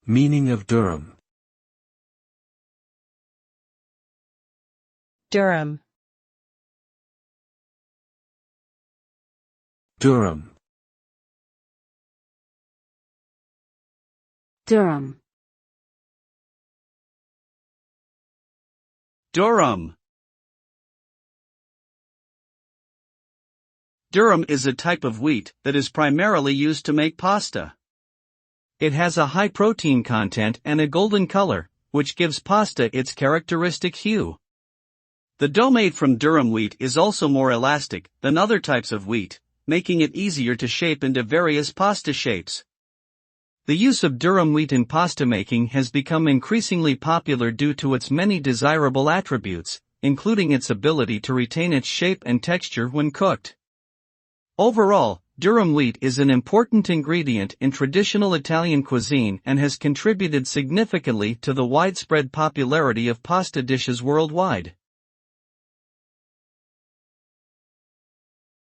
Meaning of durum. Durum. Durum. Durum. Durum. Durum is a type of wheat that is primarily used to make pasta. It has a high protein content and a golden color, which gives pasta its characteristic hue. The dough made from durum wheat is also more elastic than other types of wheat, making it easier to shape into various pasta shapes. The use of durum wheat in pasta making has become increasingly popular due to its many desirable attributes, including its ability to retain its shape and texture when cooked. Overall, durum wheat is an important ingredient in traditional Italian cuisine and has contributed significantly to the widespread popularity of pasta dishes worldwide.